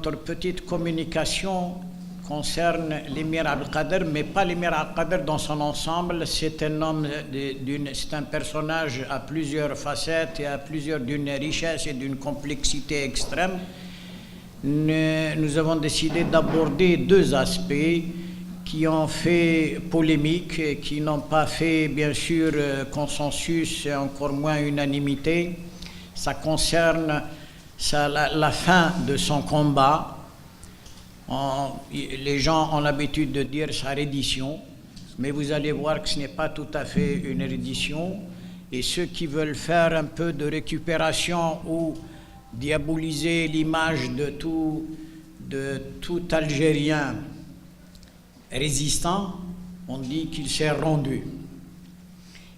notre petite communication concerne l'émir Abdelkader, mais pas l'émir Abdelkader dans son ensemble. C'est un homme, c'est un personnage à plusieurs facettes et d'une richesse et d'une complexité extrême. Nous avons décidé d'aborder deux aspects qui ont fait polémique et qui n'ont pas fait, bien sûr, consensus et encore moins unanimité. Ça concerne la fin de son combat. Les gens ont l'habitude de dire sa reddition, mais vous allez voir que ce n'est pas tout à fait une reddition. Et ceux qui veulent faire un peu de récupération ou diaboliser l'image de tout Algérien résistant, on dit qu'il s'est rendu.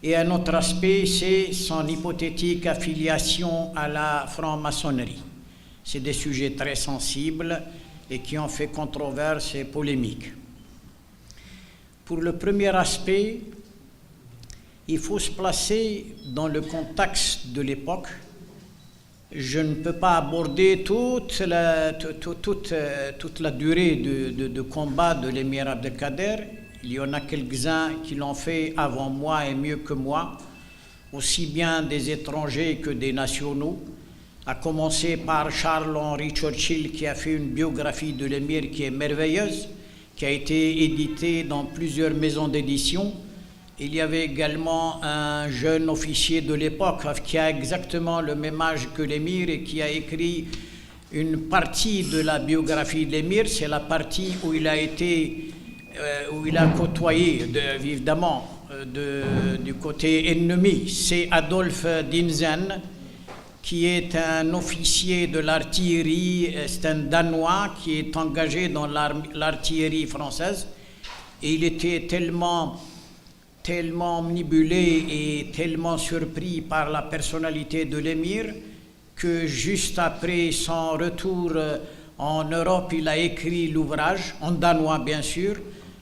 Et un autre aspect, c'est son hypothétique affiliation à la franc-maçonnerie. C'est des sujets très sensibles et qui ont fait controverse et polémique. Pour le premier aspect, il faut se placer dans le contexte de l'époque. Je ne peux pas aborder toute la durée de combat de l'émir Abdelkader. Il y en a quelques-uns qui l'ont fait avant moi et mieux que moi, aussi bien des étrangers que des nationaux, à commencer par Charles-Henri Churchill qui a fait une biographie de l'émir qui est merveilleuse, qui a été éditée dans plusieurs maisons d'édition. Il y avait également un jeune officier de l'époque qui a exactement le même âge que l'émir et qui a écrit une partie de la biographie de l'émir. C'est la partie où il a côtoyé, évidemment, du côté ennemi. C'est Adolphe Dinzen, qui est un officier de l'artillerie, c'est un Danois qui est engagé dans l'artillerie française. Et il était tellement omnibulé et tellement surpris par la personnalité de l'émir que juste après son retour en Europe, il a écrit l'ouvrage, en danois bien sûr.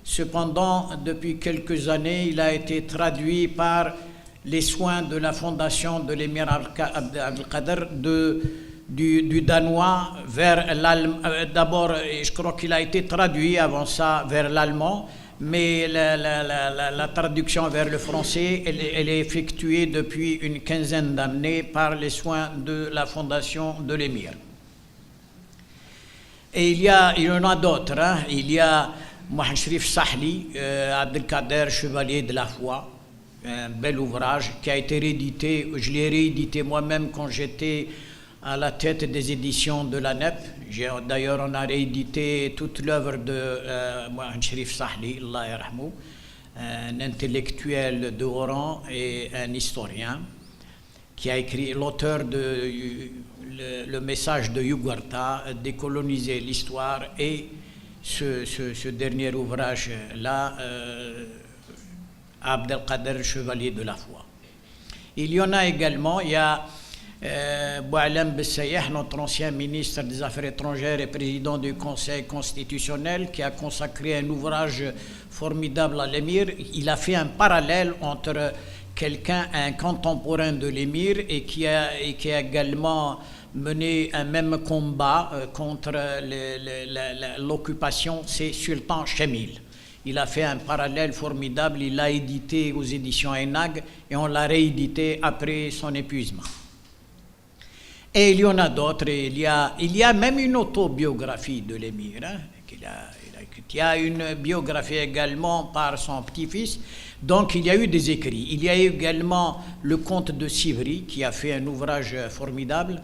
Cependant, depuis quelques années, il a été traduit par les soins de la fondation de l'émir Abdelkader du danois vers l'allemand. D'abord, je crois qu'il a été traduit avant ça vers l'allemand, mais la traduction vers le français, elle est effectuée depuis une quinzaine d'années par les soins de la fondation de l'émir. Et il y en a d'autres. Il y a Mohamed Cherif Sahli, Abdelkader, Chevalier de la Foi, un bel ouvrage qui a été réédité. Je l'ai réédité moi-même quand j'étais à la tête des éditions de la NEP. D'ailleurs, on a réédité toute l'œuvre de Mohamed Cherif Sahli, Allah yarhamou, un intellectuel de haut rang et un historien qui a écrit, l'auteur de le message de Yugurta, décoloniser l'histoire, et ce dernier ouvrage-là, Abdelkader, Chevalier de la Foi. Il y en a également, il y a Boualem Bessayeh, notre ancien ministre des Affaires étrangères et président du Conseil constitutionnel, qui a consacré un ouvrage formidable à l'émir. Il a fait un parallèle entre un contemporain de l'émir et qui a également mené un même combat contre l'occupation, c'est Sultan Chemil. Il a fait un parallèle formidable, il l'a édité aux éditions ENAG et on l'a réédité après son épuisement. Et il y en a d'autres, il y a même une autobiographie de l'émir, il y a une biographie également par son petit-fils, donc il y a eu des écrits. Il y a eu également le comte de Sivry qui a fait un ouvrage formidable,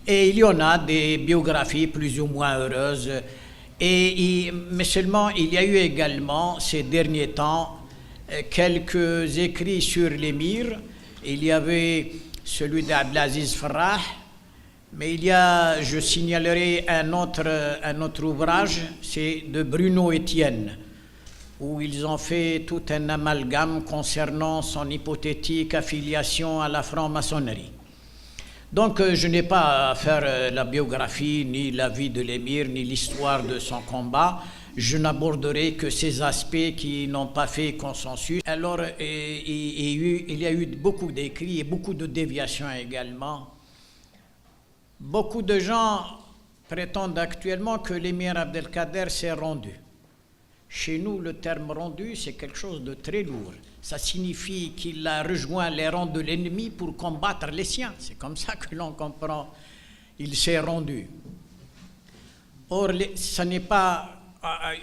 et il y en a des biographies plus ou moins heureuses. Mais seulement, il y a eu également, ces derniers temps, quelques écrits sur l'émir. Il y avait celui d'Abdelaziz Farrah, mais je signalerai un autre ouvrage, c'est de Bruno Etienne, où ils ont fait tout un amalgame concernant son hypothétique affiliation à la franc-maçonnerie. Donc je n'ai pas à faire la biographie, ni la vie de l'émir, ni l'histoire de son combat. Je n'aborderai que ces aspects qui n'ont pas fait consensus. Alors il y a eu beaucoup d'écrits et beaucoup de déviations également. Beaucoup de gens prétendent actuellement que l'émir Abdelkader s'est rendu. Chez nous, le terme rendu, c'est quelque chose de très lourd. Ça signifie qu'il a rejoint les rangs de l'ennemi pour combattre les siens. C'est comme ça que l'on comprend. Il s'est rendu. Or, ce n'est pas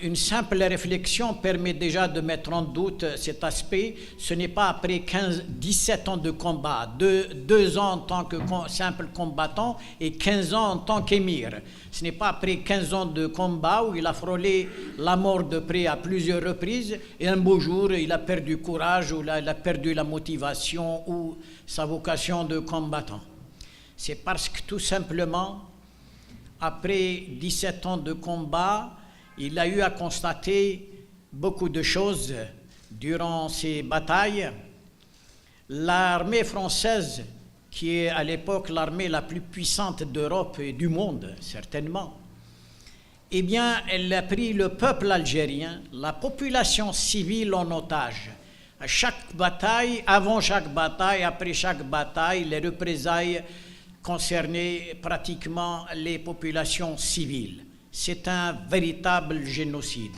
une simple réflexion permet déjà de mettre en doute cet aspect. Ce n'est pas après 17 ans de combat, 2 ans en tant que simple combattant et 15 ans en tant qu'émir. Ce n'est pas après 15 ans de combat où il a frôlé la mort de près à plusieurs reprises et un beau jour il a perdu courage ou il a perdu la motivation ou sa vocation de combattant. C'est parce que tout simplement, après 17 ans de combat, il a eu à constater beaucoup de choses durant ces batailles. L'armée française, qui est à l'époque l'armée la plus puissante d'Europe et du monde, certainement, eh bien, elle a pris le peuple algérien, la population civile en otage. À chaque bataille, avant chaque bataille, après chaque bataille, les représailles concernaient pratiquement les populations civiles. C'est un véritable génocide.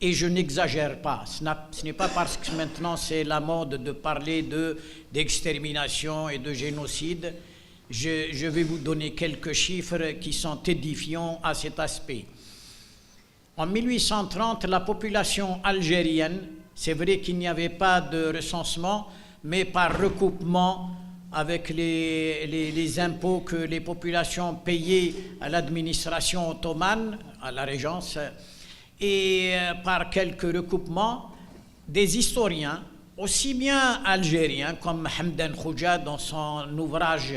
Et je n'exagère pas. Ce n'est pas parce que maintenant c'est la mode de parler d'extermination et de génocide. Je vais vous donner quelques chiffres qui sont édifiants à cet aspect. En 1830, la population algérienne, c'est vrai qu'il n'y avait pas de recensement, mais par recoupement avec les impôts que les populations payaient à l'administration ottomane, à la Régence, et par quelques recoupements, des historiens, aussi bien algériens comme Hamdan Khouja dans son ouvrage,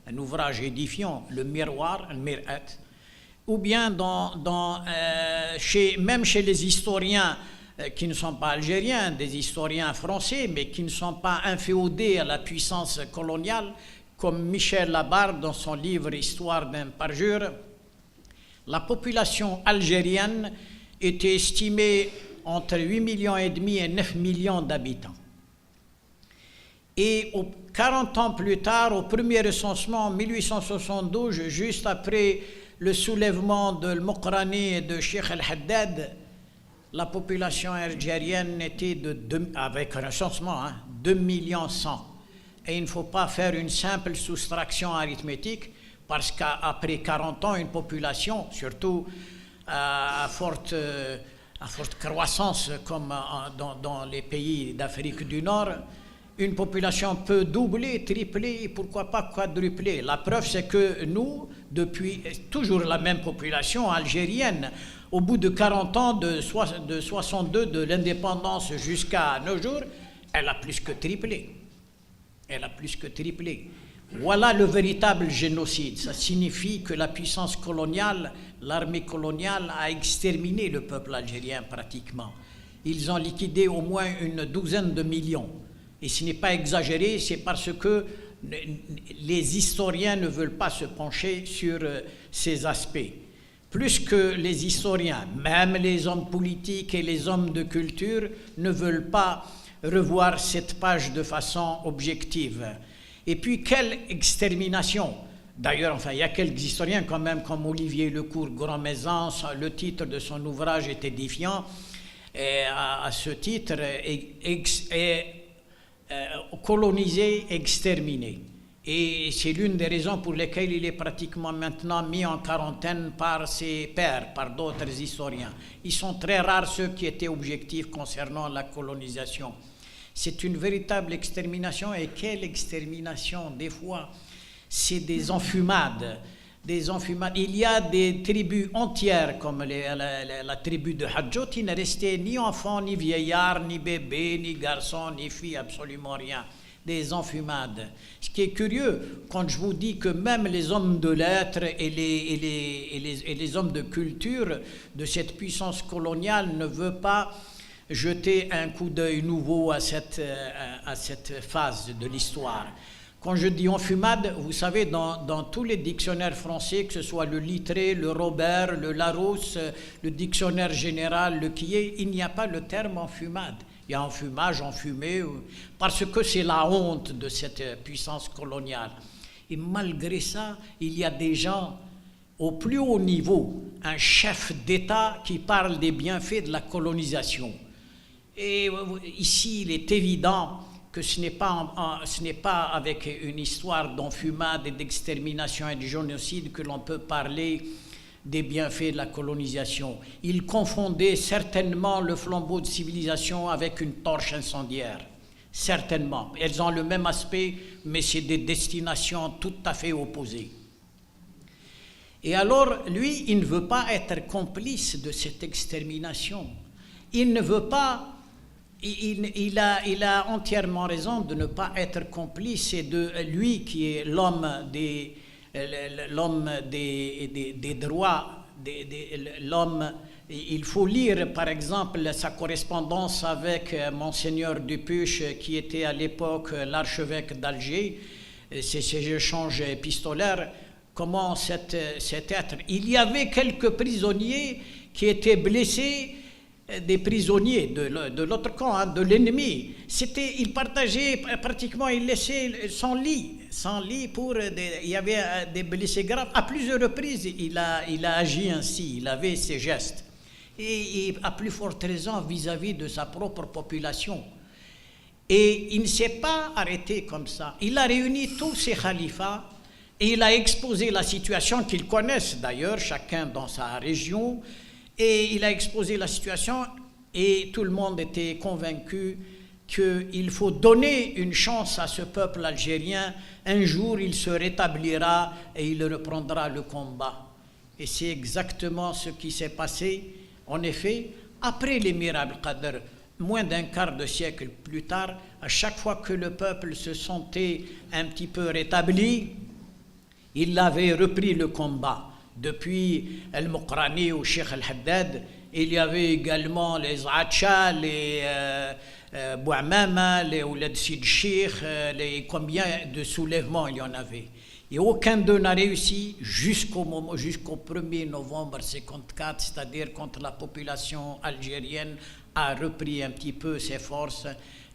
un ouvrage édifiant, Le Miroir, le Mir'at, ou bien même chez les historiens qui ne sont pas algériens, des historiens français, mais qui ne sont pas inféodés à la puissance coloniale, comme Michel Labarre dans son livre Histoire d'un parjure. La population algérienne était estimée entre 8,5 millions et 9 millions d'habitants. Et 40 ans plus tard, au premier recensement en 1872, juste après le soulèvement de Mokrani et de Cheikh El-Haddad, la population algérienne était avec un recensement, 2 millions 100. Et il ne faut pas faire une simple soustraction arithmétique, parce qu'après 40 ans, une population, surtout à forte croissance comme dans les pays d'Afrique du Nord, une population peut doubler, tripler et pourquoi pas quadrupler. La preuve, c'est que nous, depuis toujours la même population algérienne, au bout de 40 ans, de 62 de l'indépendance jusqu'à nos jours, elle a plus que triplé. Elle a plus que triplé. Voilà le véritable génocide. Ça signifie que la puissance coloniale, l'armée coloniale a exterminé le peuple algérien pratiquement. Ils ont liquidé au moins une douzaine de millions. Et ce n'est pas exagéré, c'est parce que les historiens ne veulent pas se pencher sur ces aspects. Plus que les historiens, même les hommes politiques et les hommes de culture ne veulent pas revoir cette page de façon objective. Et puis, quelle extermination! D'ailleurs, il y a quelques historiens quand même, comme Olivier Lecourt Grand-Maison, le titre de son ouvrage est édifiant, et à ce titre, colonisé, exterminé. Et c'est l'une des raisons pour lesquelles il est pratiquement maintenant mis en quarantaine par ses pairs, par d'autres historiens. Ils sont très rares ceux qui étaient objectifs concernant la colonisation. C'est une véritable extermination, et quelle extermination! Des fois, c'est des enfumades. Il y a des tribus entières, comme la tribu de Hadjout, qui ne restait ni enfants, ni vieillards, ni bébés, ni garçons, ni filles, absolument rien. Des enfumades. Ce qui est curieux, quand je vous dis que même les hommes de lettres et les hommes de culture de cette puissance coloniale ne veulent pas jeter un coup d'œil nouveau à cette phase de l'histoire. Quand je dis enfumade, vous savez, dans tous les dictionnaires français, que ce soit le Littré, le Robert, le Larousse, le dictionnaire général, le Quillet, il n'y a pas le terme enfumade. Il y a enfumage, enfumé, parce que c'est la honte de cette puissance coloniale. Et malgré ça, il y a des gens au plus haut niveau, un chef d'État qui parle des bienfaits de la colonisation. Et ici, il est évident que ce n'est pas avec une histoire d'enfumade et d'extermination et de génocide que l'on peut parler des bienfaits de la colonisation. Il confondait certainement le flambeau de civilisation avec une torche incendiaire. Certainement. Elles ont le même aspect, mais c'est des destinations tout à fait opposées. Et alors, lui, il ne veut pas être complice de cette extermination. Il ne veut pas... Il a entièrement raison de ne pas être complice, et de lui qui est l'homme des droits, l'homme. Il faut lire par exemple sa correspondance avec Monseigneur Dupuche, qui était à l'époque l'archevêque d'Alger, ces échanges épistolaires. Comment cet être... Il y avait quelques prisonniers qui étaient blessés, des prisonniers de l'autre camp, hein, de l'ennemi. Il partageait pratiquement, il laissait son lit pour... il y avait des blessés graves. À plusieurs reprises, il a agi ainsi, il avait ses gestes. Et à plus forte raison vis-à-vis de sa propre population. Et il ne s'est pas arrêté comme ça. Il a réuni tous ses khalifas et il a exposé la situation qu'ils connaissent d'ailleurs, chacun dans sa région. Et il a exposé la situation et tout le monde était convaincu qu'il faut donner une chance à ce peuple algérien. Un jour, il se rétablira et il reprendra le combat. Et c'est exactement ce qui s'est passé. En effet, après l'émir Abdelkader, moins d'un quart de siècle plus tard, à chaque fois que le peuple se sentait un petit peu rétabli, il avait repris le combat. Depuis El-Mokrani ou Cheikh El-Haddad, il y avait également les Acha, les Bouamama, les Ouled Sid Sheikh, combien de soulèvements il y en avait. Et aucun d'eux n'a réussi jusqu'au 1er novembre 1954, c'est-à-dire quand la population algérienne a repris un petit peu ses forces.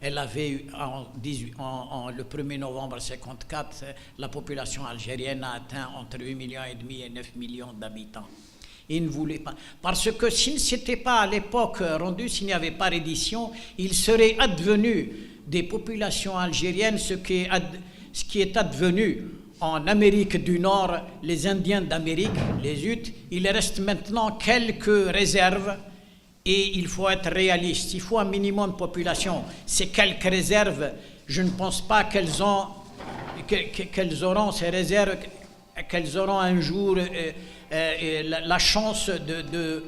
Elle avait, le 1er novembre 1954, la population algérienne a atteint entre 8,5 millions et 9 millions d'habitants. Il ne voulait pas. Parce que s'il ne s'était pas à l'époque rendu, s'il n'y avait pas reddition, il serait advenu des populations algériennes ce qui est advenu en Amérique du Nord, les Indiens d'Amérique, les Utes. Il reste maintenant quelques réserves. Et il faut être réaliste, il faut un minimum de population. Ces quelques réserves, je ne pense pas qu'elles auront ces réserves, qu'elles auront un jour la chance de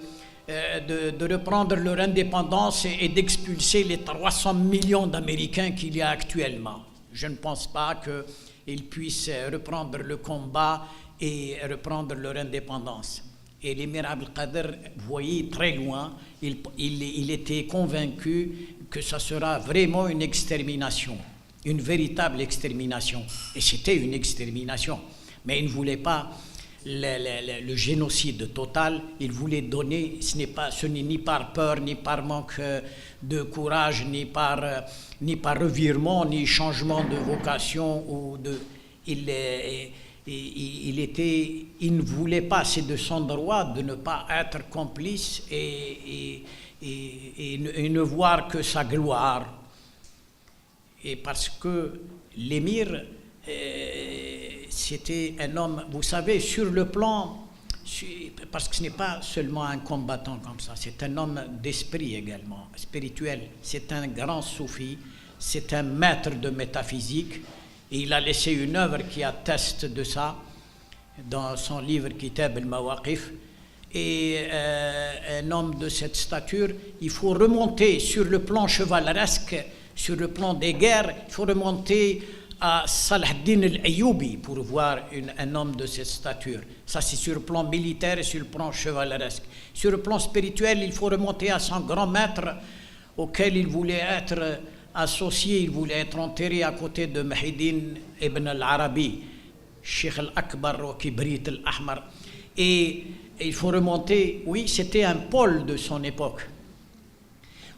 reprendre leur indépendance et d'expulser les 300 millions d'Américains qu'il y a actuellement. Je ne pense pas qu'ils puissent reprendre le combat et reprendre leur indépendance. Et l'émir Abdelkader voyait très loin, il était convaincu que ça sera vraiment une extermination, une véritable extermination. Et c'était une extermination. Mais il ne voulait pas le génocide total, il voulait donner, ce n'est ni par peur, ni par manque de courage, ni par revirement, ni changement de vocation. Il ne voulait pas, c'est de son droit de ne pas être complice et ne voir que sa gloire. Et parce que l'émir, c'était un homme, vous savez, sur le plan, parce que ce n'est pas seulement un combattant comme ça, c'est un homme d'esprit également, spirituel. C'est un grand soufi, c'est un maître de métaphysique. Et il a laissé une œuvre qui atteste de ça dans son livre Kitab al-Mawaqif. Et un homme de cette stature, il faut remonter sur le plan chevaleresque, sur le plan des guerres, il faut remonter à Salah ad-Din al-Ayyubi pour voir un homme de cette stature. Ça, c'est sur le plan militaire et sur le plan chevaleresque. Sur le plan spirituel, il faut remonter à son grand maître auquel il voulait être associé, il voulait être enterré à côté de Muhyiddin ibn al-Arabi, Cheikh al-Akbar au Kibrit al-Ahmar. Et il faut remonter, oui, c'était un pôle de son époque.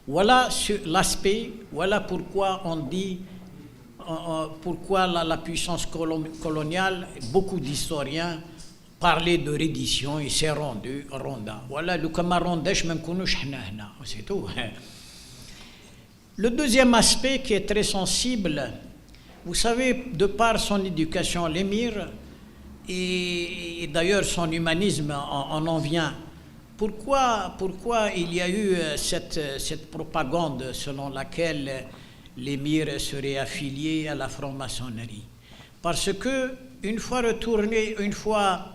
Voilà l'aspect, voilà pourquoi on dit, pourquoi la puissance coloniale, beaucoup d'historiens parler de reddition, il s'est rendu, ronda. Voilà, le camarondèche, même qu'on c'est tout. Le deuxième aspect qui est très sensible, vous savez, de par son éducation, l'émir, et d'ailleurs son humanisme en vient. Pourquoi il y a eu cette propagande selon laquelle l'émir serait affilié à la franc-maçonnerie? Parce que une fois retourné, une fois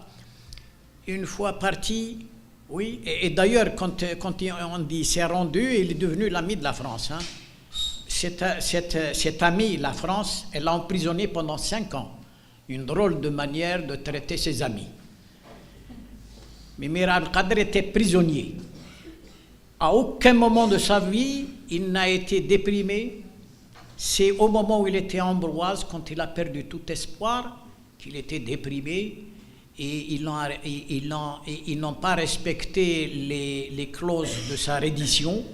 parti, oui, et d'ailleurs quand on dit s'est rendu, il est devenu l'ami de la France. Hein. Cet ami, la France, elle l'a emprisonné pendant 5 ans. Une drôle de manière de traiter ses amis. Mais Mir Abdelkader était prisonnier. À aucun moment de sa vie, il n'a été déprimé. C'est au moment où il était à Ambroise, quand il a perdu tout espoir, qu'il était déprimé. Et ils n'ont pas respecté les clauses de sa reddition.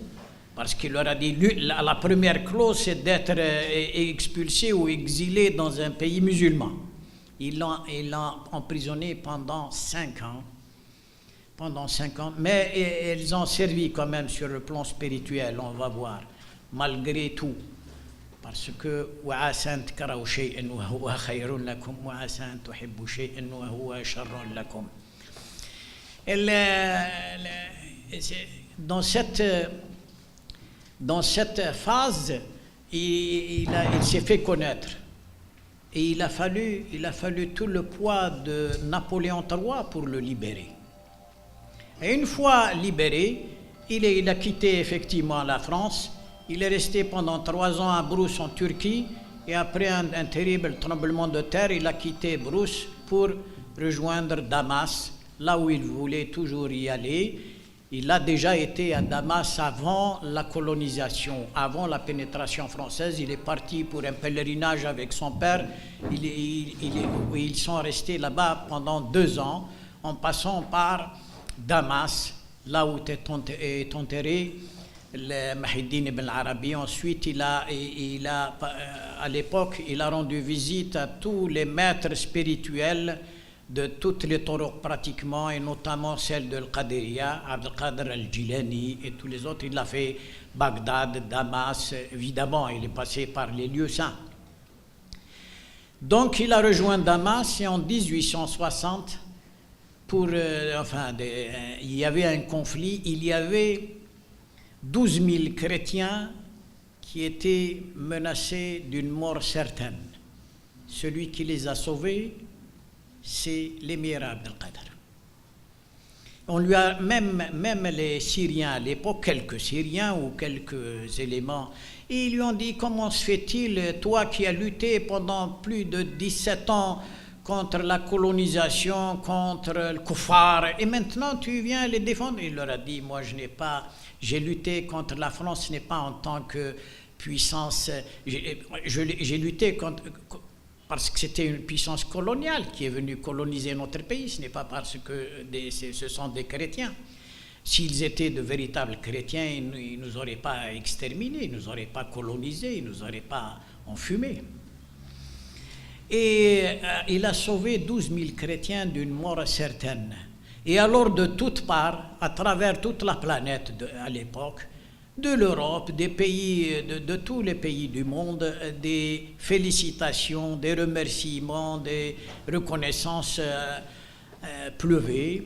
Parce qu'il leur a dit, la première clause, c'est d'être expulsé ou exilé dans un pays musulman. Ils l'ont emprisonné pendant 5 ans. Mais elles ont servi quand même sur le plan spirituel, on va voir, malgré tout. Parce que وَعَسَىٰ تَكْرَهُوا شَيْئًا وَهُوَ خَيْرٌ لَكُمْ وَعَسَىٰ تُحِبُّوا شَيْئًا وَهُوَ شَرٌ لَكُمْ. Dans cette phase, il s'est fait connaître. Et il a fallu tout le poids de Napoléon III pour le libérer. Et une fois libéré, il a quitté effectivement la France. Il est resté pendant 3 ans à Brousse en Turquie. Et après un terrible tremblement de terre, il a quitté Brousse pour rejoindre Damas, là où il voulait toujours y aller. Il a déjà été à Damas avant la colonisation, avant la pénétration française. Il est parti pour un pèlerinage avec son père. Ils sont restés là-bas pendant 2 ans, en passant par Damas, là où est enterré le Mahidine ibn Arabi. Ensuite, à l'époque, il a rendu visite à tous les maîtres spirituels de toutes les toroq pratiquement, et notamment celle de Al-Qadiriya, Abdelkader Al-Jilani et tous les autres. Il a fait Bagdad, Damas, évidemment, il est passé par les lieux saints. Donc il a rejoint Damas et en 1860, il y avait un conflit, il y avait 12 000 chrétiens qui étaient menacés d'une mort certaine. Celui qui les a sauvés, c'est l'émir Abdelkader. On lui a même les Syriens à l'époque, quelques Syriens ou quelques éléments, et ils lui ont dit: comment se fait-il, toi qui as lutté pendant plus de 17 ans contre la colonisation, contre le kuffar, et maintenant tu viens les défendre? Il leur a dit: moi j'ai lutté contre la France, ce n'est pas en tant que puissance, j'ai lutté parce que c'était une puissance coloniale qui est venue coloniser notre pays, ce n'est pas parce que ce sont des chrétiens. S'ils étaient de véritables chrétiens, ils ne nous auraient pas exterminés, ils ne nous auraient pas colonisés, ils ne nous auraient pas enfumés. Et il a sauvé 12 000 chrétiens d'une mort certaine. Et alors de toutes parts, à travers toute la planète à l'époque, de l'Europe, des pays, de tous les pays du monde, des félicitations, des remerciements, des reconnaissances pleuvaient.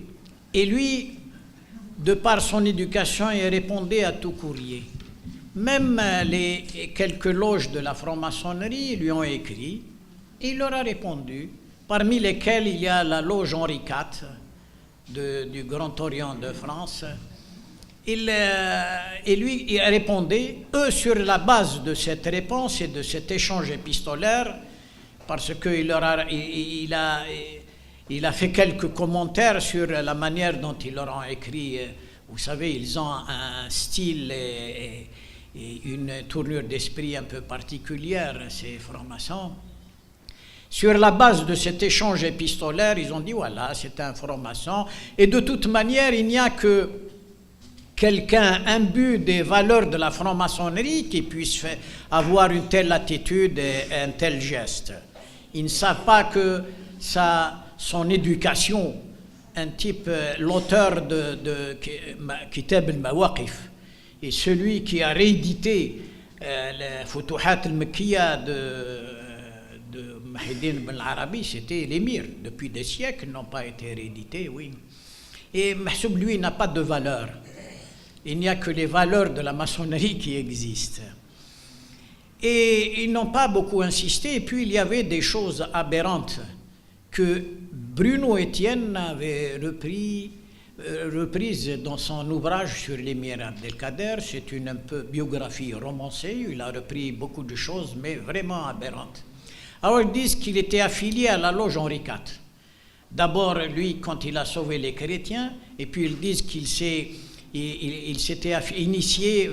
Et lui, de par son éducation, il répondait à tout courrier. Même les quelques loges de la franc-maçonnerie lui ont écrit, et il leur a répondu, parmi lesquels il y a la loge Henri IV du Grand Orient de France. Et lui, il répondait, eux, sur la base de cette réponse et de cet échange épistolaire, parce qu'il a fait quelques commentaires sur la manière dont ils leur ont écrit. Vous savez, ils ont un style et une tournure d'esprit un peu particulière, ces francs-maçons. Sur la base de cet échange épistolaire, ils ont dit, voilà, c'est un franc-maçon. Et de toute manière, il n'y a que quelqu'un imbu des valeurs de la franc-maçonnerie qui puisse avoir une telle attitude et un tel geste. Ils ne savent pas que son éducation un type, l'auteur de Kitab al-Mawaqif, et celui qui a réédité le Futuhat al-Makkiya de Muhyiddin ibn al-Arabi, c'était l'émir. Depuis des siècles, ils n'ont pas été réédités, oui. Et Mahsoub, lui, n'a pas de valeur. Il n'y a que les valeurs de la maçonnerie qui existent. Et ils n'ont pas beaucoup insisté. Et puis, il y avait des choses aberrantes que Bruno Etienne avait reprises dans son ouvrage sur l'émir Abdelkader. C'est une un peu biographie romancée. Il a repris beaucoup de choses, mais vraiment aberrantes. Alors, ils disent qu'il était affilié à la loge Henri IV. D'abord, lui, quand il a sauvé les chrétiens, et puis ils disent qu'il s'était initié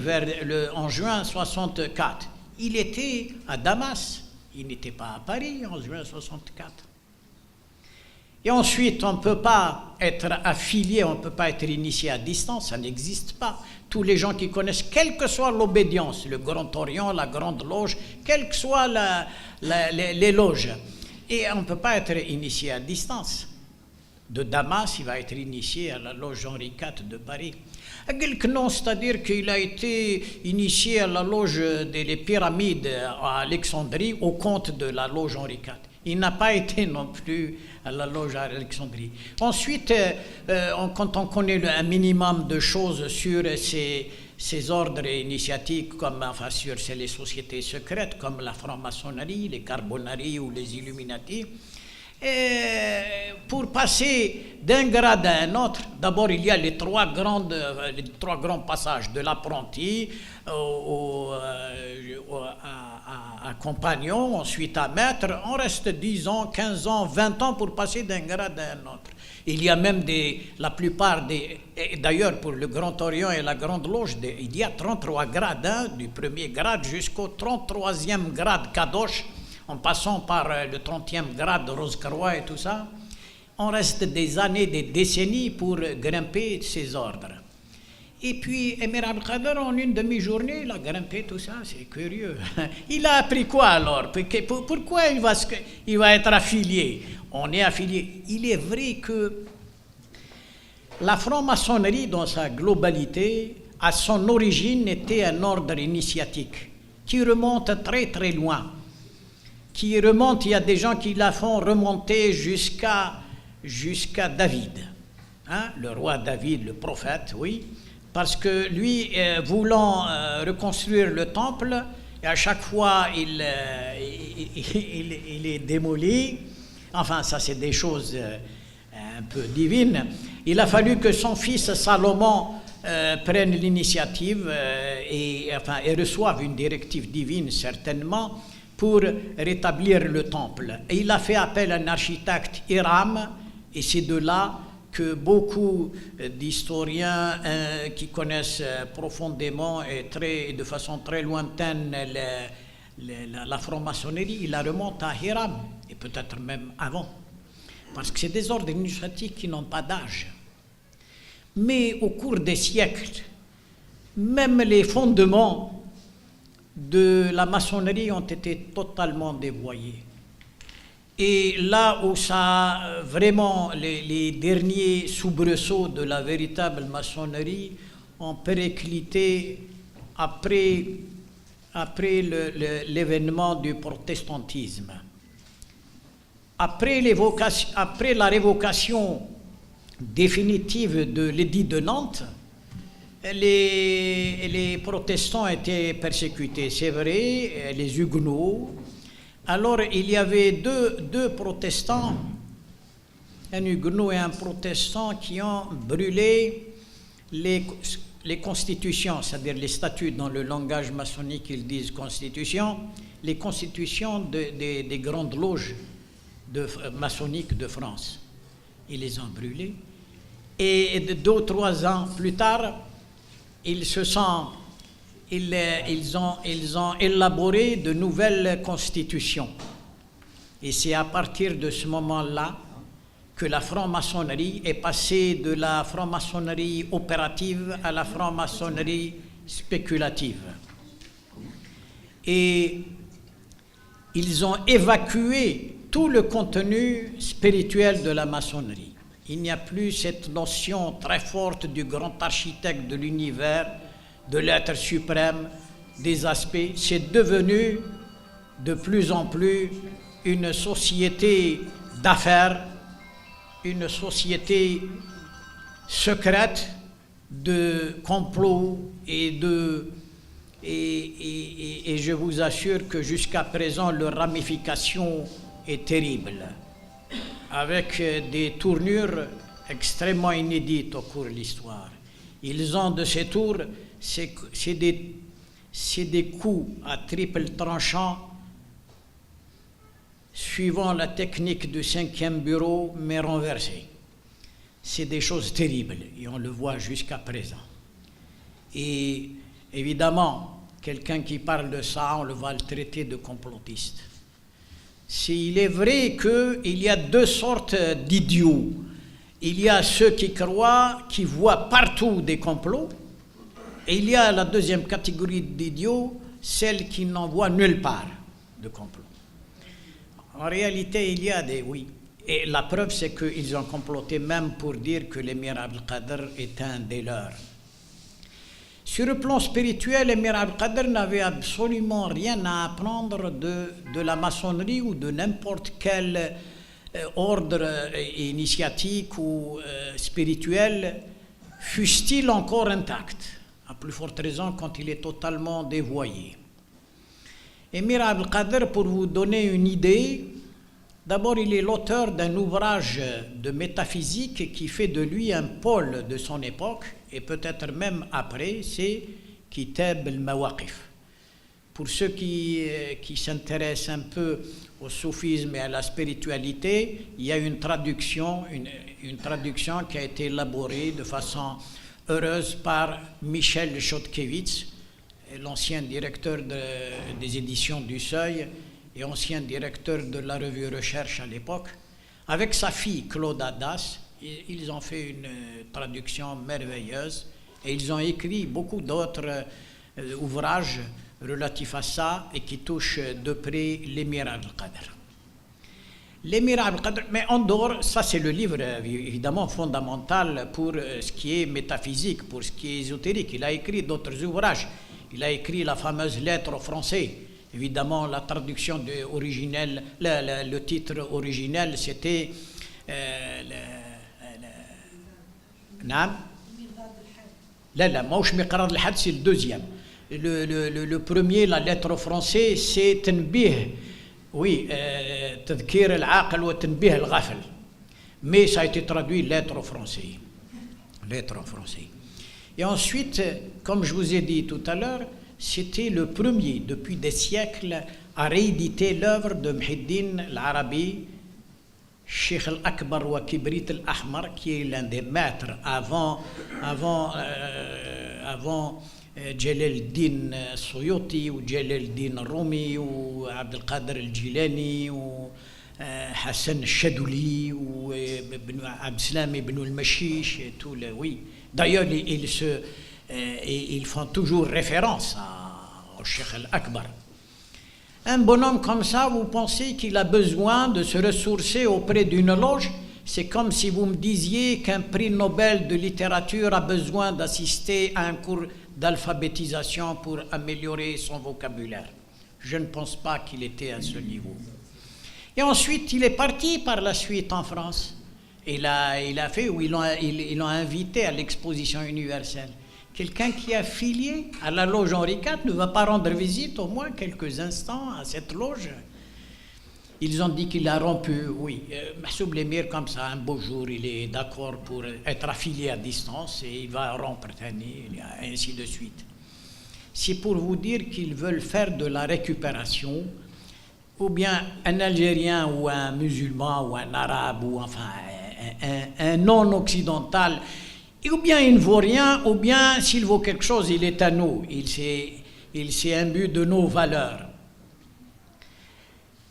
en juin 64. Il était à Damas, il n'était pas à Paris en juin 64. Et ensuite, on ne peut pas être affilié, on ne peut pas être initié à distance, ça n'existe pas. Tous les gens qui connaissent, quelle que soit l'obédience, le Grand Orient, la Grande Loge, quelles que soient les loges, et on ne peut pas être initié à distance. De Damas, il va être initié à la loge Henri IV de Paris. Non, c'est-à-dire qu'il a été initié à la loge des pyramides à Alexandrie au compte de la loge Henri IV. Il n'a pas été non plus à la loge à Alexandrie. Ensuite, quand on connaît un minimum de choses sur ces ordres initiatiques, comme enfin, sur les sociétés secrètes, comme la franc-maçonnerie, les Carbonari ou les Illuminati, pour passer d'un grade à un autre, d'abord il y a les trois grands passages, de l'apprenti à compagnon, ensuite à maître. On reste 10 ans, 15 ans, 20 ans pour passer d'un grade à un autre. Il y a même la plupart d'ailleurs pour le Grand Orient et la Grande Loge, il y a 33 grades, hein, du premier grade jusqu'au 33e grade Kadosh, en passant par le 30e grade de Rose-Croix et tout ça. On reste des années, des décennies pour grimper ces ordres. Et puis, Émir Abdelkader, en une demi-journée, il a grimpé tout ça, c'est curieux. Il a appris quoi alors? Pourquoi il va être affilié? On est affilié. Il est vrai que la franc-maçonnerie, dans sa globalité, à son origine, était un ordre initiatique qui remonte très très loin. Il y a des gens qui la font remonter jusqu'à David, hein, le roi David, le prophète, oui, parce que lui, voulant reconstruire le temple, et à chaque fois il est démoli, enfin ça c'est des choses un peu divines, il a fallu que son fils Salomon prenne l'initiative et reçoive une directive divine certainement, pour rétablir le temple. Et il a fait appel à un architecte Hiram, et c'est de là que beaucoup d'historiens qui connaissent profondément et de façon très lointaine la franc-maçonnerie, il la remonte à Hiram, et peut-être même avant, parce que c'est des ordres initiatiques qui n'ont pas d'âge. Mais au cours des siècles, même les fondements de la maçonnerie ont été totalement dévoyés. Et là où ça, vraiment, les derniers soubresauts de la véritable maçonnerie ont périclité après l'événement du protestantisme. Après la révocation définitive de l'édit de Nantes, les protestants étaient persécutés, c'est vrai, les huguenots. Alors il y avait deux protestants, un huguenot et un protestant, qui ont brûlé les constitutions, c'est-à-dire les statuts. Dans le langage maçonnique, ils disent constitution, les constitutions des grandes loges maçonniques de France. Ils les ont brûlées. Et 2 ou 3 ans plus tard, ils ont élaboré de nouvelles constitutions. Et c'est à partir de ce moment-là que la franc-maçonnerie est passée de la franc-maçonnerie opérative à la franc-maçonnerie spéculative. Et ils ont évacué tout le contenu spirituel de la maçonnerie. Il n'y a plus cette notion très forte du grand architecte de l'univers, de l'être suprême, des aspects. C'est devenu de plus en plus une société d'affaires, une société secrète de complots et je vous assure que jusqu'à présent leur ramification est terrible, avec des tournures extrêmement inédites au cours de l'histoire. Ils ont de ces tours, c'est des coups à triple tranchant, suivant la technique du 5e bureau, mais renversée. C'est des choses terribles, et on le voit jusqu'à présent. Et évidemment, quelqu'un qui parle de ça, on va le traiter de complotiste. Il est vrai qu'il y a deux sortes d'idiots. Il y a ceux qui croient, qui voient partout des complots, et il y a la deuxième catégorie d'idiots, celles qui n'en voient nulle part de complots. En réalité, il y a des... Oui. Et la preuve, c'est qu'ils ont comploté même pour dire que l'émir Abdelkader est un des leurs. Sur le plan spirituel, l'émir Abdelkader n'avait absolument rien à apprendre de la maçonnerie ou de n'importe quel ordre initiatique ou spirituel, fût-il encore intact, à plus forte raison quand il est totalement dévoyé. Émir Abdelkader, pour vous donner une idée, d'abord il est l'auteur d'un ouvrage de métaphysique qui fait de lui un pôle de son époque, et peut-être même après, c'est Kitab al-Mawaqif. Pour ceux qui s'intéressent un peu au soufisme et à la spiritualité, il y a une traduction qui a été élaborée de façon heureuse par Michel Chodkiewicz, l'ancien directeur des éditions du Seuil et ancien directeur de la revue Recherche à l'époque. Avec sa fille Claude Hadas, ils ont fait une traduction merveilleuse et ils ont écrit beaucoup d'autres ouvrages relatifs à ça et qui touchent de près l'émir Abdelkader. L'émir Abdelkader, mais en dehors, ça c'est le livre évidemment fondamental pour ce qui est métaphysique, pour ce qui est ésotérique. Il a écrit d'autres ouvrages. Il a écrit la fameuse lettre aux Français. Évidemment, la traduction originelle, le titre originel, c'était c'est le deuxième. Le premier, la lettre aux Français, c'est Tanbih, oui, Tadhkir al-Aql wa Tanbih al-Ghafl. Mais ça a été traduit lettre aux Français. Lettre aux Français. Et ensuite, comme je vous ai dit tout à l'heure, c'était le premier, depuis des siècles, à rééditer l'œuvre de Muhyiddin al-Arabi, Cheikh al-Akbar wa Kibrit al-Ahmar, qui est l'un des maîtres avant Jalal al-Din Suyuti ou Jalal al-Din Rumi ou Abdelkader al-Jilani ou Hassan al-Shadouli ou Abdeslam ibn al-Mashish et tout le... Oui. D'ailleurs, ils font toujours référence au Cheikh al-Akbar. Un bonhomme comme ça, vous pensez qu'il a besoin de se ressourcer auprès d'une loge? C'est comme si vous me disiez qu'un prix Nobel de littérature a besoin d'assister à un cours d'alphabétisation pour améliorer son vocabulaire. Je ne pense pas qu'il était à ce niveau. Et ensuite, il est parti par la suite en France. Il a fait, où ils l'ont invité à l'exposition universelle. Quelqu'un qui est affilié à la loge Henri IV ne va pas rendre visite au moins quelques instants à cette loge. Ils ont dit qu'il a rompu, oui. Mahsoub l'émir, comme ça, un beau jour, il est d'accord pour être affilié à distance et il va rompre, et ainsi de suite. C'est pour vous dire qu'ils veulent faire de la récupération, ou bien un Algérien ou un musulman ou un arabe, ou enfin un non-occidental, ou bien il ne vaut rien, ou bien s'il vaut quelque chose, il est à nous. Il s'est imbu de nos valeurs.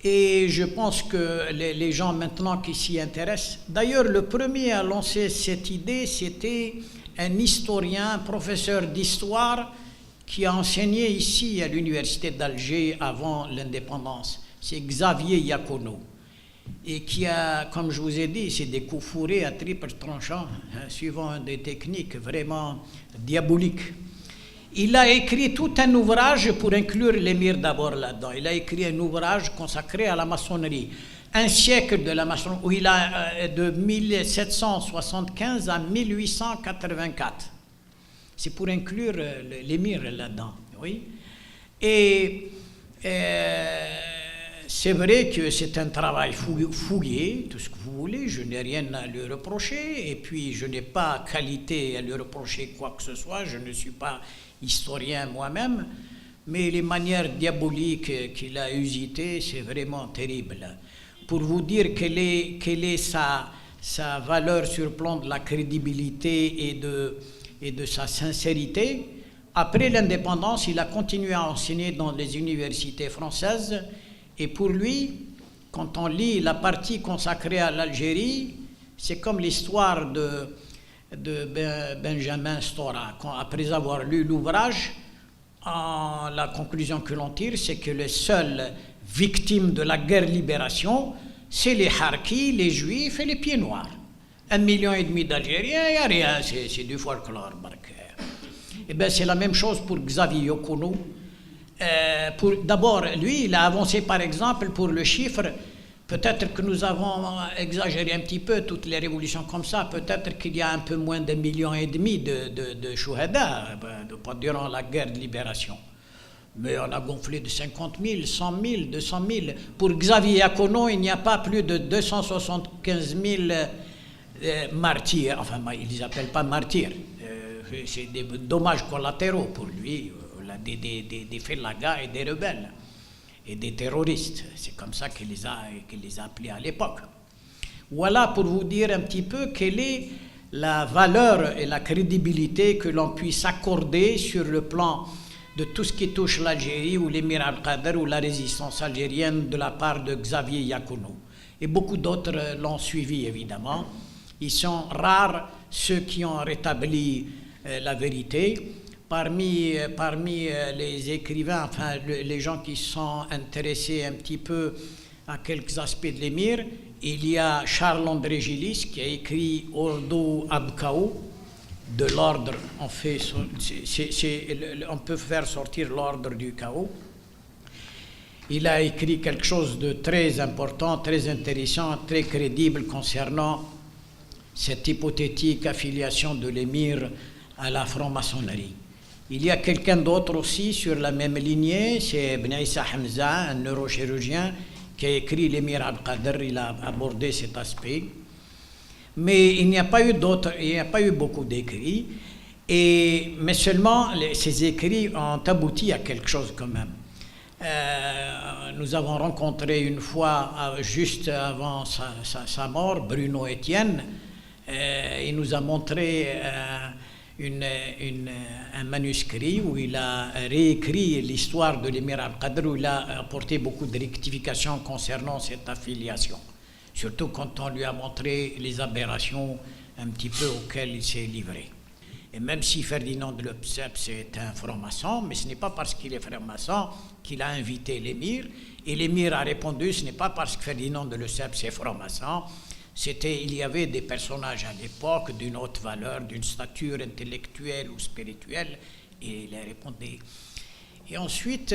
Et je pense que les gens maintenant qui s'y intéressent... D'ailleurs, le premier à lancer cette idée, c'était un historien, un professeur d'histoire qui a enseigné ici à l'université d'Alger avant l'indépendance. C'est Xavier Iacono. et qui a, comme je vous ai dit, c'est des coups fourrés à triple tranchant, hein, suivant des techniques vraiment diaboliques. Il a écrit tout un ouvrage pour inclure l'émir d'abord là-dedans. Il a écrit un ouvrage consacré à la maçonnerie. Un siècle de la maçonnerie, où il a de 1775 à 1884. C'est pour inclure l'émir là-dedans, oui. Et c'est vrai que c'est un travail fouillé, tout ce que vous voulez, je n'ai rien à lui reprocher, et puis je n'ai pas qualité à lui reprocher quoi que ce soit, je ne suis pas historien moi-même, mais les manières diaboliques qu'il a usitées, c'est vraiment terrible. Pour vous dire quelle est sa valeur sur le plan de la crédibilité et de sa sincérité, après l'indépendance, il a continué à enseigner dans les universités françaises. Et pour lui, quand on lit la partie consacrée à l'Algérie, c'est comme l'histoire de Benjamin Stora. Après avoir lu l'ouvrage, la conclusion que l'on tire, c'est que les seules victimes de la guerre libération, c'est les Harkis, les Juifs et les Pieds Noirs. 1,5 million d'Algériens, il n'y a rien, c'est du folklore. Eh bien, c'est la même chose pour Xavier Yokounou. D'abord, lui, il a avancé par exemple pour le chiffre, peut-être que nous avons exagéré un petit peu toutes les révolutions comme ça, peut-être qu'il y a un peu moins d'1,5 million de chouhada durant la guerre de libération. Mais on a gonflé de 50 000, 100 000, 200 000. Pour Xavier Yokounou, il n'y a pas plus de 275 000 martyrs, enfin, ils ne les appellent pas martyrs, c'est des dommages collatéraux pour lui. Des félagas et des rebelles et des terroristes. C'est comme ça qu'il les a appelés à l'époque. Voilà pour vous dire un petit peu quelle est la valeur et la crédibilité que l'on puisse accorder sur le plan de tout ce qui touche l'Algérie ou l'émir Abdelkader ou la résistance algérienne de la part de Xavier Yokounou. Et beaucoup d'autres l'ont suivi évidemment. Ils sont rares ceux qui ont rétabli la vérité. Parmi les écrivains, enfin les gens qui sont intéressés un petit peu à quelques aspects de l'émir, il y a Charles-André Gillis qui a écrit Ordo Abkaou, de l'ordre, on peut faire sortir l'ordre du chaos. Il a écrit quelque chose de très important, très intéressant, très crédible concernant cette hypothétique affiliation de l'émir à la franc-maçonnerie. Il y a quelqu'un d'autre aussi sur la même lignée, c'est Ibn Issa Hamza, un neurochirurgien, qui a écrit l'émir Abdelkader, il a abordé cet aspect. Mais il n'y a pas eu beaucoup d'écrits, mais seulement ces écrits ont abouti à quelque chose quand même. Nous avons rencontré une fois, juste avant sa mort, Bruno Etienne. Il nous a montré un manuscrit où il a réécrit l'histoire de l'émir Abdelkader, où il a apporté beaucoup de rectifications concernant cette affiliation. Surtout quand on lui a montré les aberrations un petit peu auxquelles il s'est livré. Et même si Ferdinand de Lesseps est un franc-maçon, mais ce n'est pas parce qu'il est franc-maçon qu'il a invité l'émir. Et l'émir a répondu, ce n'est pas parce que Ferdinand de Lesseps est franc-maçon. Il y avait des personnages à l'époque d'une haute valeur, d'une stature intellectuelle ou spirituelle, et il a répondu. Et ensuite,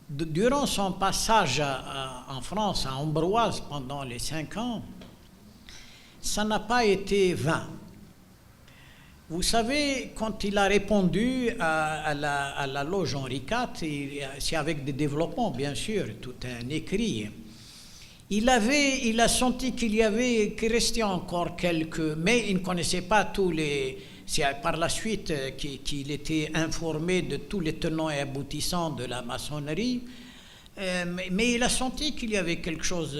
durant son passage en France, à Ambroise, pendant les 5 ans, ça n'a pas été vain. Vous savez, quand il a répondu à la loge Henri IV, c'est avec des développements, bien sûr, tout un écrit. Il a senti qu'il restait encore quelques, mais il ne connaissait pas tous les. C'est par la suite qu'il était informé de tous les tenants et aboutissants de la maçonnerie, mais il a senti qu'il y avait quelque chose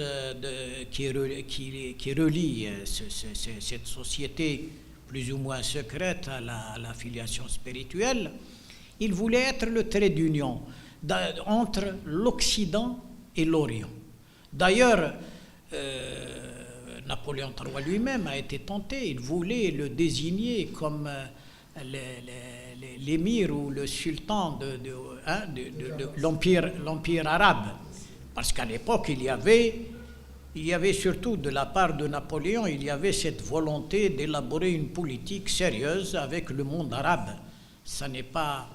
qui relie cette société plus ou moins secrète à la filiation spirituelle. Il voulait être le trait d'union entre l'Occident et l'Orient. D'ailleurs, Napoléon III lui-même a été tenté, il voulait le désigner comme l'émir ou le sultan de l'empire arabe, parce qu'à l'époque il y avait il y avait surtout de la part de Napoléon, il y avait cette volonté d'élaborer une politique sérieuse avec le monde arabe. Ça n'est pas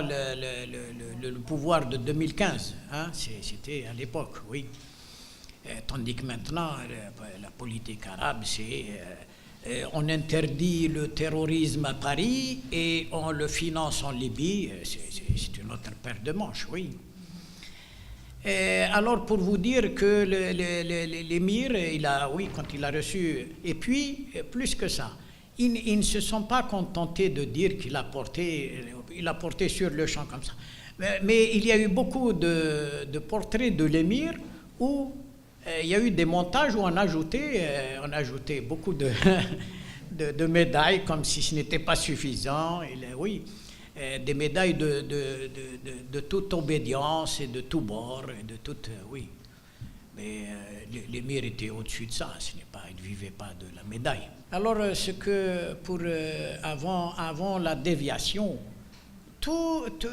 le pouvoir de 2015, hein, c'était à l'époque, oui. Tandis que maintenant, la politique arabe, c'est on interdit le terrorisme à Paris et on le finance en Libye, c'est une autre paire de manches, oui. Alors pour vous dire que l'émir, oui, quand il a reçu, et puis plus que ça, ils ne se sont pas contentés de dire qu'il a porté sur le champ comme ça. Mais il y a eu beaucoup de portraits de l'émir où il y a eu des montages où on ajoutait beaucoup de médailles comme si ce n'était pas suffisant. Oui, des médailles de toute obédience et de tout bord, et de toute, oui. Mais l'émir était au-dessus de ça, il ne vivait pas de la médaille. Alors, avant la déviation, toutes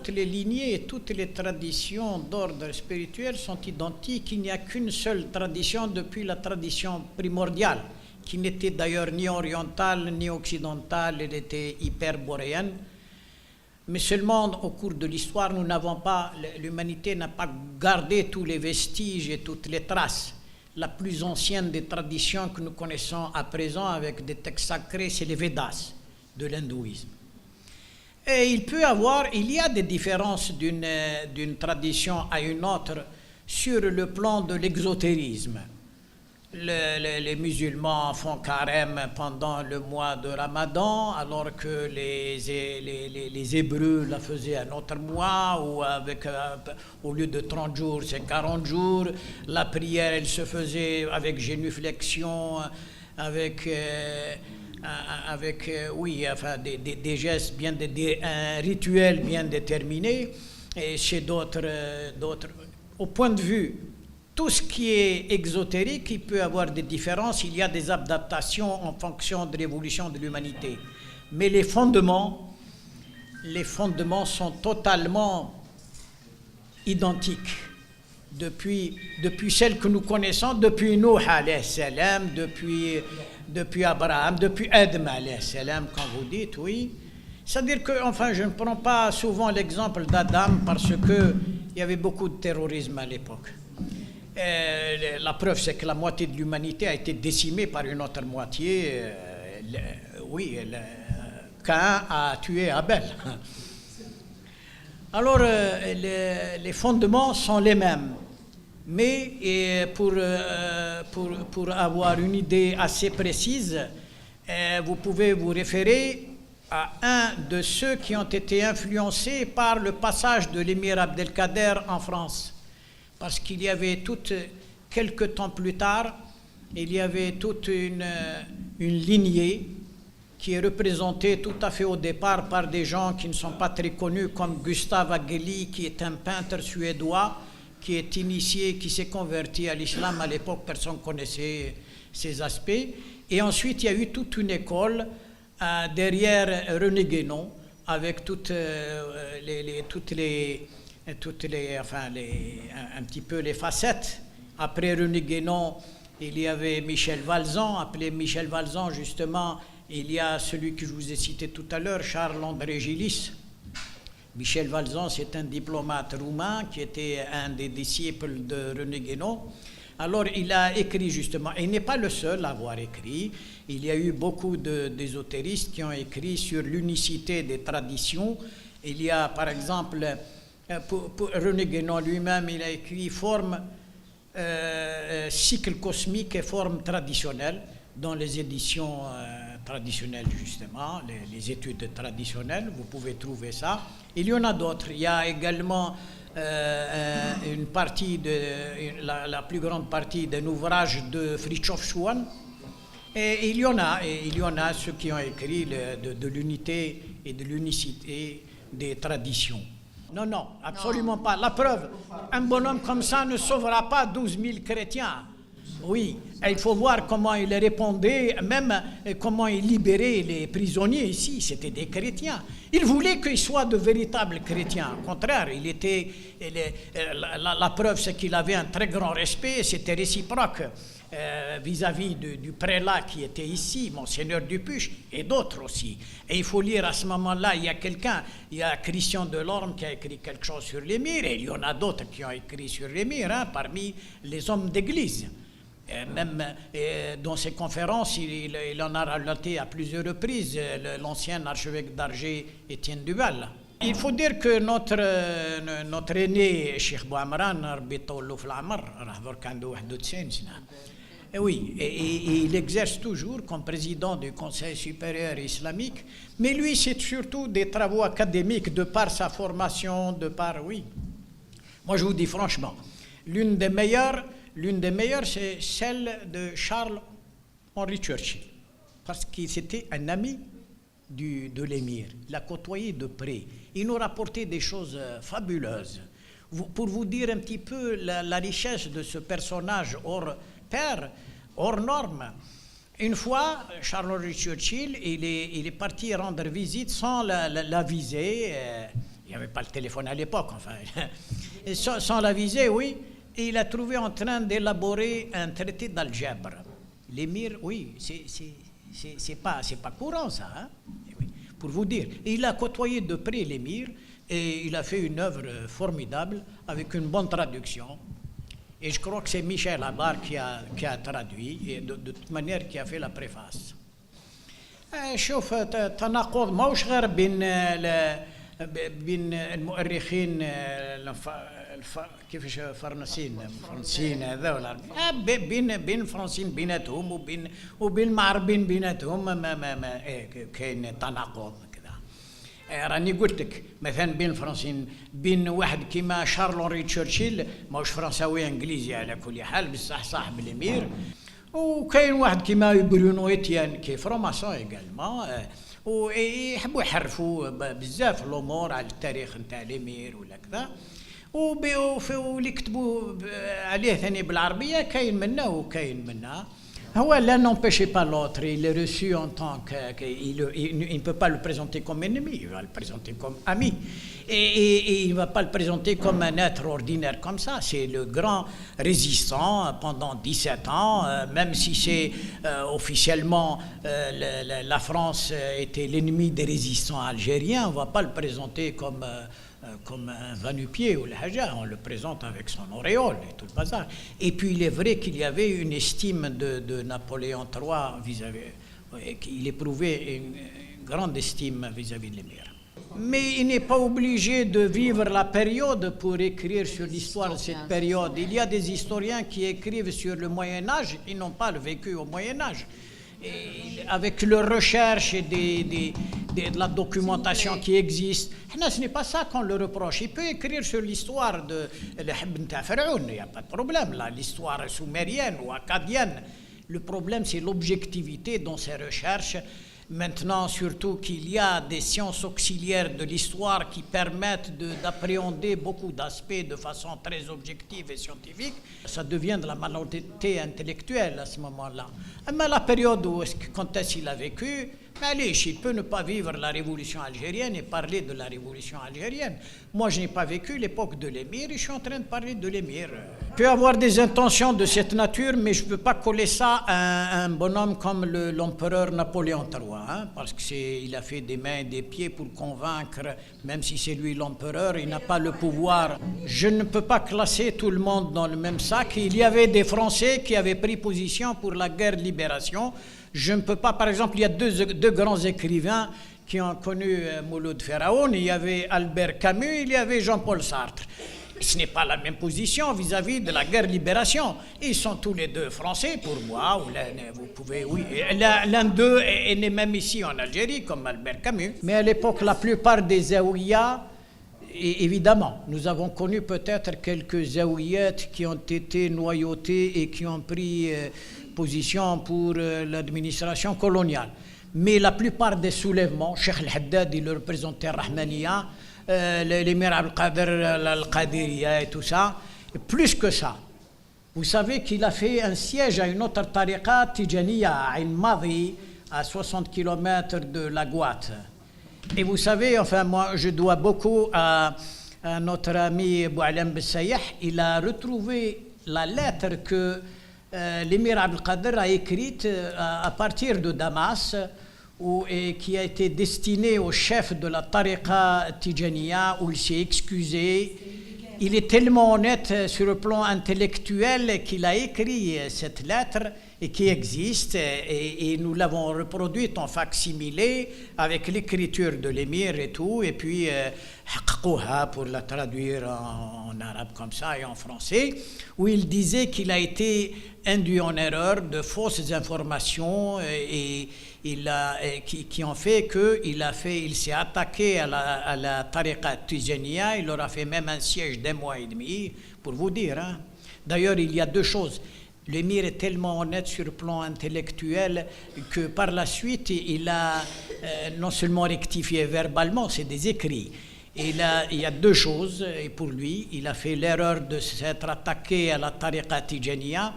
les lignées et toutes les traditions d'ordre spirituel sont identiques. Il n'y a qu'une seule tradition depuis la tradition primordiale, qui n'était d'ailleurs ni orientale ni occidentale, elle était hyperboréenne. Mais seulement au cours de l'histoire, l'humanité n'a pas gardé tous les vestiges et toutes les traces. La plus ancienne des traditions que nous connaissons à présent avec des textes sacrés, c'est les Védas de l'hindouisme. Et il y a des différences d'une tradition à une autre sur le plan de l'exotérisme. Les musulmans font carême pendant le mois de Ramadan, alors que les Hébreux la faisaient un autre mois, ou au lieu de 30 jours, c'est 40 jours. La prière, elle se faisait avec génuflexion, avec des gestes un rituel bien déterminé. Et chez d'autres, au point de vue, tout ce qui est exotérique, il peut avoir des différences, il y a des adaptations en fonction de l'évolution de l'humanité. Mais les fondements sont totalement identiques depuis celles que nous connaissons, depuis Nuh alayhi salam, depuis Abraham, depuis Adam alayhi salam, quand vous dites, oui. C'est-à-dire que, je ne prends pas souvent l'exemple d'Adam parce qu'il y avait beaucoup de terrorisme à l'époque. La preuve, c'est que la moitié de l'humanité a été décimée par une autre moitié. Caïn a tué Abel. Alors, les fondements sont les mêmes. Mais pour avoir une idée assez précise, vous pouvez vous référer à un de ceux qui ont été influencés par le passage de l'émir Abdelkader en France. Parce qu'il y avait quelques temps plus tard, il y avait toute une lignée qui est représentée tout à fait au départ par des gens qui ne sont pas très connus, comme Gustav Ageli, qui est un peintre suédois, qui est initié, qui s'est converti à l'islam. À l'époque, personne ne connaissait ces aspects. Et ensuite, il y a eu toute une école derrière René Guénon, avec un petit peu les facettes. Après René Guénon, il y avait Michel Valzan. Après Michel Valzan, justement, il y a celui que je vous ai cité tout à l'heure, Charles-André Gillis. Michel Valzan, c'est un diplomate roumain qui était un des disciples de René Guénon. Alors, il a écrit justement, et il n'est pas le seul à avoir écrit. Il y a eu beaucoup d'ésotéristes qui ont écrit sur l'unicité des traditions. Il y a, par exemple, pour René Guénon lui-même, il a écrit forme, cycle cosmique et forme traditionnelle dans les éditions traditionnelles, justement, les études traditionnelles. Vous pouvez trouver ça. Il y en a d'autres. Il y a également une partie la plus grande partie d'un ouvrage de Fritjof Schuon. Et il y en a ceux qui ont écrit de l'unité et de l'unicité des traditions. Non, absolument pas. La preuve, un bonhomme comme ça ne sauvera pas 12 000 chrétiens. Oui, et il faut voir comment il répondait, même comment il libérait les prisonniers ici, c'était des chrétiens. Il voulait qu'ils soient de véritables chrétiens. Au contraire, la preuve, c'est qu'il avait un très grand respect, c'était réciproque vis-à-vis du prélat qui était ici, Monseigneur Dupuche, et d'autres aussi. Et il faut lire à ce moment-là, il y a Christian Delorme qui a écrit quelque chose sur l'émir, et il y en a d'autres qui ont écrit sur l'émir, parmi les hommes d'église. Même dans ses conférences, il en a relaté à plusieurs reprises l'ancien archevêque d'Alger, Étienne Duval. Il faut dire que notre aîné, Cheikh Bouamran, oui, et il exerce toujours comme président du Conseil supérieur islamique, mais lui, c'est surtout des travaux académiques de par sa formation, oui. Moi, je vous dis franchement, l'une des meilleures, c'est celle de Charles-Henri Churchill, parce qu'il était un ami de l'émir. Il l'a côtoyé de près. Il nous rapportait des choses fabuleuses. Pour vous dire un petit peu la richesse de ce personnage hors pair, hors norme. Une fois, Charles-Henri Churchill, il est parti rendre visite sans l'aviser. Il n'y avait pas le téléphone à l'époque, enfin. Sans l'aviser, oui. Et il a trouvé en train d'élaborer un traité d'algèbre. L'émir, oui, c'est pas courant ça, hein? Oui, pour vous dire. Et il a côtoyé de près l'émir et il a fait une œuvre formidable avec une bonne traduction. Et je crois que c'est Michel Abar qui a traduit et de toute manière qui a fait la préface. شوف تناقض ماهوش غير بين المؤرخين كيفاش فرنسيين هذا ولا بين فرنسيين بيناتهم وبين المعربين بيناتهم ما كاين تناقض كذا. راني قلت لك مثلا بين الفرنسيين بين واحد كيما شارل أنري تشرشيل ماهوش فرنساوي انجليزي على كل حال بصح صاحب الامير، وكاين واحد كيما برونو إتيان كي فراماسون ايغالمون، ويحبوا يحرفوا بزاف الامور على التاريخ نتاع الامير ولا كذا، واللي كتبوا عليه ثاني بالعربيه كاين منا وكاين منا. هو l'un n'empêchait pas l'autre, il est reçu en tant qu'il ne peut pas le présenter comme ennemi, il va le présenter comme ami. Et il ne va pas le présenter comme un être ordinaire comme ça. C'est le grand résistant pendant 17 ans, même si c'est officiellement la France était l'ennemi des résistants algériens, on ne va pas le présenter comme un va-nu-pied ou le haja, on le présente avec son auréole et tout le bazar. Et puis il est vrai qu'il y avait une estime de Napoléon III vis-à-vis, qu'il éprouvait une grande estime vis-à-vis de l'émir. Mais il n'est pas obligé de vivre la période pour écrire sur l'histoire de cette période. Il y a des historiens qui écrivent sur le Moyen-Âge, ils n'ont pas le vécu au Moyen-Âge. Avec leurs recherches et de la documentation qui existe. Ce n'est pas ça qu'on le reproche. Il peut écrire sur l'histoire de Pharaon, il n'y a pas de problème, l'histoire sumérienne ou akkadienne. Le problème, c'est l'objectivité dans ces recherches. Maintenant, surtout qu'il y a des sciences auxiliaires de l'histoire qui permettent d'appréhender beaucoup d'aspects de façon très objective et scientifique, ça devient de la malhonnêteté intellectuelle à ce moment-là. Mais la période quand est-ce qu'il a vécu, il peut ne pas vivre la révolution algérienne et parler de la révolution algérienne. Moi, je n'ai pas vécu l'époque de l'émir et je suis en train de parler de l'émir. Je peux avoir des intentions de cette nature, mais je ne peux pas coller ça à un bonhomme comme l'empereur Napoléon III, hein, parce qu'il a fait des mains et des pieds pour convaincre, même si c'est lui l'empereur, il n'a pas le pouvoir. Je ne peux pas classer tout le monde dans le même sac. Il y avait des Français qui avaient pris position pour la guerre de libération. Je ne peux pas, par exemple, il y a deux grands écrivains qui ont connu Mouloud Pharaon, il y avait Albert Camus, il y avait Jean-Paul Sartre. Ce n'est pas la même position vis-à-vis de la guerre de libération. Ils sont tous les deux français pour moi, ou vous pouvez, oui. L'un d'eux est né même ici en Algérie, comme Albert Camus. Mais à l'époque, la plupart des zaouïas, évidemment, nous avons connu peut-être quelques zaouillettes qui ont été noyautées et qui ont pris position pour l'administration coloniale. Mais la plupart des soulèvements, Cheikh Al-Haddad, il le représentait Rahmaniya, l'émir Abdelkader Al-Qadiriya et tout ça, et plus que ça. Vous savez qu'il a fait un siège à une autre tariqa Tijaniya, à Ain Madi, à 60 km de la Gouate. Et vous savez, enfin, moi, je dois beaucoup à notre ami Boualem Bessayah. Il a retrouvé la lettre que l'émir Abdelkader a écrite à partir de Damas, et qui a été destinée au chef de la tariqa Tijaniya, où il s'est excusé. Il est tellement honnête sur le plan intellectuel qu'il a écrit cette lettre et qui existe, et nous l'avons reproduite en fac-similé avec l'écriture de l'émir et tout, et puis pour la traduire en arabe comme ça et en français, où il disait qu'il a été induit en erreur de fausses informations qui ont fait qu'il s'est attaqué à la tariqa Tijaniya. Il leur a fait même un siège d'1 mois et demi, pour vous dire. Hein. D'ailleurs, il y a deux choses. L'émir est tellement honnête sur le plan intellectuel que par la suite, il a non seulement rectifié verbalement, c'est des écrits. Et il y a deux choses, et pour lui, il a fait l'erreur de s'être attaqué à la tariqa Tijaniya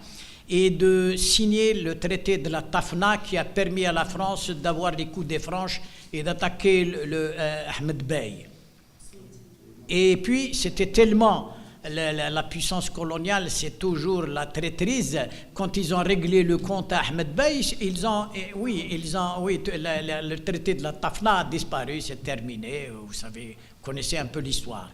et de signer le traité de la Tafna qui a permis à la France d'avoir les coups des franches et d'attaquer Ahmed Bey. Et puis, c'était tellement... La puissance coloniale, c'est toujours la traîtrise. Quand ils ont réglé le compte à Ahmed Bey, le traité de la Tafna a disparu, c'est terminé. Vous savez, vous connaissez un peu l'histoire.